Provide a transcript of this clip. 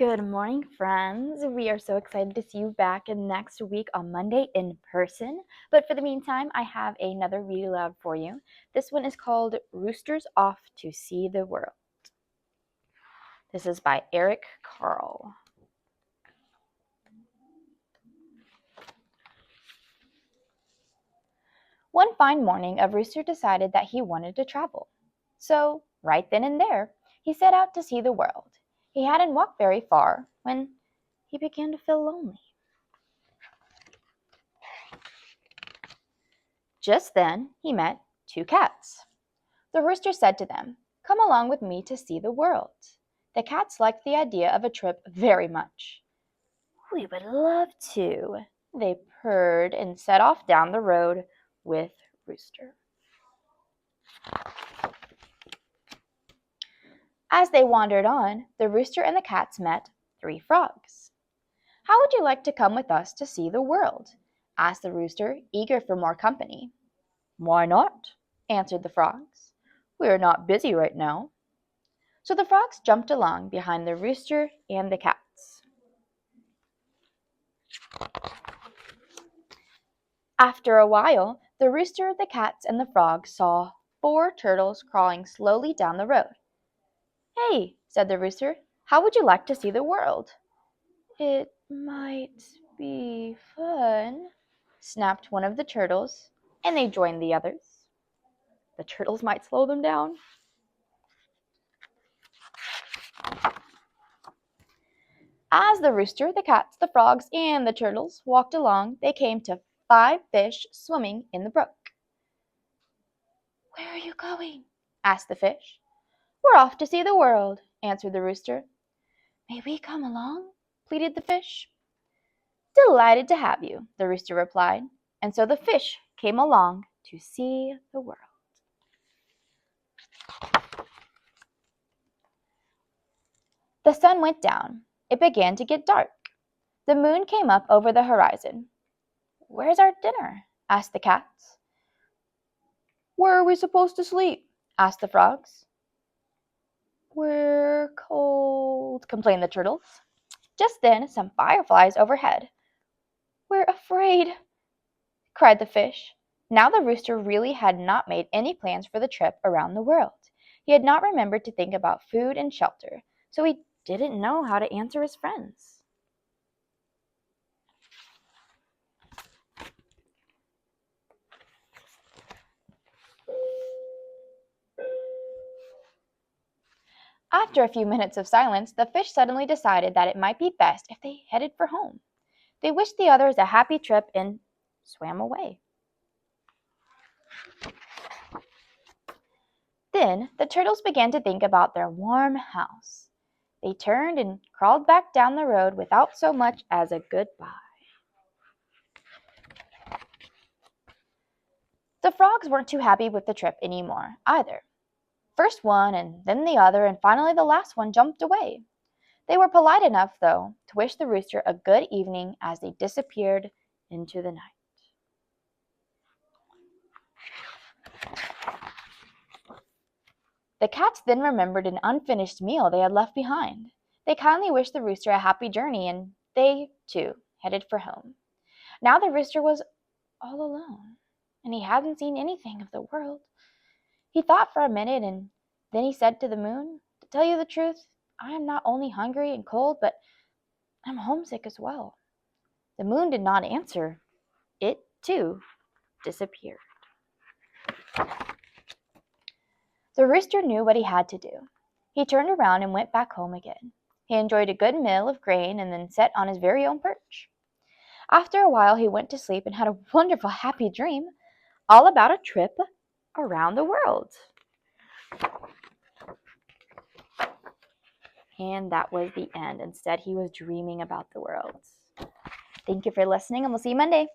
Good morning, friends. We are so excited to see you back next week on Monday in person. But for the meantime, I have another read aloud for you. This one is called Roosters Off to See the World. This is by Eric Carle. One fine morning, a rooster decided that he wanted to travel. So, right then and there, he set out to see the world. He hadn't walked very far when he began to feel lonely. Just then, he met two cats. The rooster said to them, "Come along with me to see the world." The cats liked the idea of a trip very much. "We would love to," they purred and set off down the road with Rooster. As they wandered on, the rooster and the cats met three frogs. "How would you like to come with us to see the world?" asked the rooster, eager for more company. "Why not?" answered the frogs. "We are not busy right now." So the frogs jumped along behind the rooster and the cats. After a while, the rooster, the cats, and the frogs saw four turtles crawling slowly down the road. "Hey," said the rooster, "how would you like to see the world?" "It might be fun," snapped one of the turtles, and they joined the others. The turtles might slow them down. As the rooster, the cats, the frogs, and the turtles walked along, they came to 5 fish swimming in the brook. "Where are you going?" asked the fish. "We're off to see the world," answered the rooster. "May we come along?" pleaded the fish. "Delighted to have you," the rooster replied, and so the fish came along to see the world. The sun went down. It began to get dark. The moon came up over the horizon. "Where's our dinner?" asked the cats. "Where are we supposed to sleep?" asked the frogs. "We're cold," complained the turtles. Just then some fireflies overhead. "We're afraid," cried the fish. Now the rooster really had not made any plans for the trip around the world. He had not remembered to think about food and shelter, so he didn't know how to answer his friends. After a few minutes of silence, the fish suddenly decided that it might be best if they headed for home. They wished the others a happy trip and swam away. Then the turtles began to think about their warm house. They turned and crawled back down the road without so much as a goodbye. The frogs weren't too happy with the trip anymore, either. First one and then the other, and finally the last one jumped away. They were polite enough, though, to wish the rooster a good evening as they disappeared into the night. The cats then remembered an unfinished meal they had left behind. They kindly wished the rooster a happy journey, and they, too, headed for home. Now the rooster was all alone, and he hadn't seen anything of the world. He thought for a minute, and then he said to the moon, "To tell you the truth, I am not only hungry and cold, but I'm homesick as well." The moon did not answer. It, too, disappeared. The rooster knew what he had to do. He turned around and went back home again. He enjoyed a good meal of grain and then sat on his very own perch. After a while, he went to sleep and had a wonderful, happy dream all about a trip around the world. And that was the end. Instead, he was dreaming about the world. Thank you for listening, and we'll see you Monday.